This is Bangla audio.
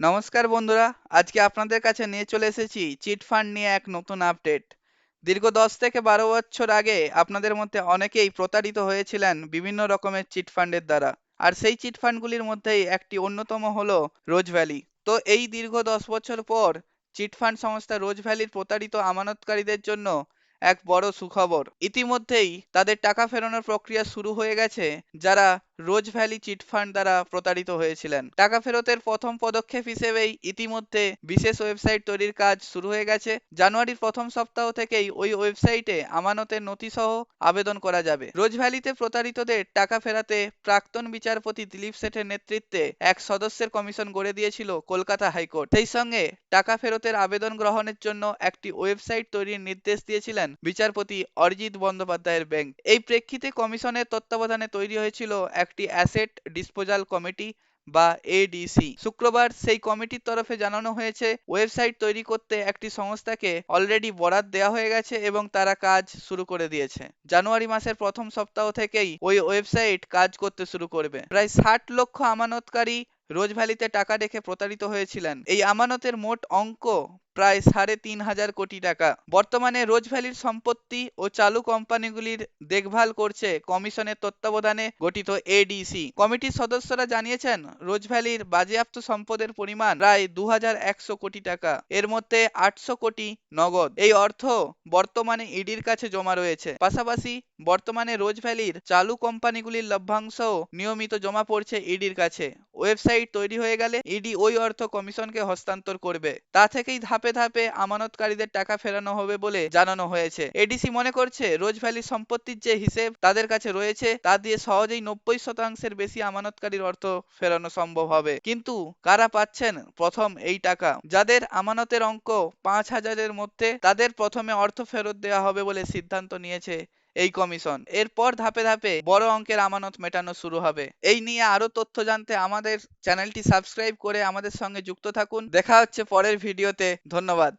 নমস্কার বন্ধুরা, আজকে আপনাদের কাছে নিয়ে চলে এসেছি চিট ফান্ড নিয়ে এক নতুন আপডেট। দীর্ঘ 10 থেকে 12 বছর আগে আপনাদের মধ্যে অনেকেই প্রতারিত হয়েছিলেন বিভিন্ন রকমের চিট ফান্ডের দ্বারা। আর সেই চিট ফান্ডগুলির মধ্যেই একটি অন্যতম হলো রোজ ভ্যালি। তো এই দীর্ঘ 10 বছর পর চিট ফান্ড সংস্থা রোজ ভ্যালির প্রতারিত আমানতকারীদের জন্য এক বড় সুখবর। ইতিমধ্যেই তাদের টাকা ফেরানোর প্রক্রিয়া শুরু হয়ে গেছে, যারা রোজ ভ্যালি চিট ফান্ড দ্বারা প্রতারিত হয়েছিলেন। টাকা ফেরতের প্রথম পদক্ষেপ হিসেবেই ইতিমধ্যে বিশেষ ওয়েবসাইট তৈরির কাজ শুরু হয়ে গেছে। জানুয়ারির প্রথম সপ্তাহ থেকেই ওই ওয়েবসাইটে আমানতের নথি সহ আবেদন করা যাবে। রোজ ভ্যালিতে প্রতারিতদের টাকা ফেরাতে প্রাক্তন বিচারপতি দিলীপ শেঠের নেতৃত্বে এক সদস্যের কমিশন গড়ে দিয়েছিল কলকাতা হাইকোর্ট। সেই সঙ্গে টাকা ফেরতের আবেদন গ্রহণের জন্য একটি ওয়েবসাইট তৈরির নির্দেশ দিয়েছিলেন বিচারপতি অরিজিৎ বন্দ্যোপাধ্যায়ের বেঞ্চ। এই প্রেক্ষিতে কমিশনের তত্ত্বাবধানে তৈরি হয়েছিল একটি অ্যাসেট ডিসপোজাল কমিটি বা এডিসি। শুক্রবার সেই কমিটির তরফে জানানো হয়েছে, ওয়েবসাইট তৈরি করতে একটি সংস্থাকে অলরেডি বরাদ দেওয়া হয়ে গেছে এবং তারা কাজ শুরু করে দিয়েছে। জানুয়ারি মাসের প্রথম সপ্তাহ থেকেই ওই ওয়েবসাইট কাজ করতে শুরু করবে। প্রায় 60 লক্ষ আমানতকারী রোজ ভ্যালিতে টাকা রেখে প্রতারিত হয়েছিলেন। এই আমানতের মোট অঙ্ক প্রায় 3,500 কোটি টাকা। বর্তমানে রোজ ভ্যালির সম্পত্তি ও চালু কোম্পানিগুলির দেখভাল করছে কমিশনের তত্ত্বাবধানে গঠিত এডিসি। কমিটির সদস্যরা জানিয়েছেন, রোজ ভ্যালির বাজেয়াপ্ত সম্পদের পরিমাণ প্রায় 2,100 কোটি টাকা। এর মধ্যে 800 কোটি নগদ। এই অর্থ বর্তমানে ইডির কাছে জমা রয়েছে। পাশাপাশি বর্তমানে রোজ ভ্যালির চালু কোম্পানিগুলির লভ্যাংশও নিয়মিত জমা পড়ছে ইডির কাছে। ওয়েবসাইট তৈরি হয়ে গেলে ইডি ওই অর্থ কমিশনকে হস্তান্তর করবে। তা থেকেই ধাপে ধাপে আমানতকারীদের টাকা ফেরানো হবে বলে জানানো হয়েছে। এডিসি মনে করছে, রোজ ভ্যালি সম্পত্তির যে হিসেব তাদের কাছে রয়েছে তা দিয়ে সহজেই 90% বেশি আমানতকারীর অর্থ ফেরানো সম্ভব হবে। কিন্তু কারা পাচ্ছেন প্রথম এই টাকা? যাদের আমানতের অঙ্ক 5,000-এর মধ্যে, তাদের প্রথমে অর্থ ফেরত দেওয়া হবে বলে সিদ্ধান্ত নিয়েছে এই কমিশন। এরপর ধাপে ধাপে বড় অঙ্কের আমানত মেটানো শুরু হবে। এই নিয়ে আরো তথ্য জানতে আমাদের চ্যানেলটি সাবস্ক্রাইব করে আমাদের সঙ্গে যুক্ত থাকুন। দেখা হচ্ছে পরের ভিডিওতে। ধন্যবাদ।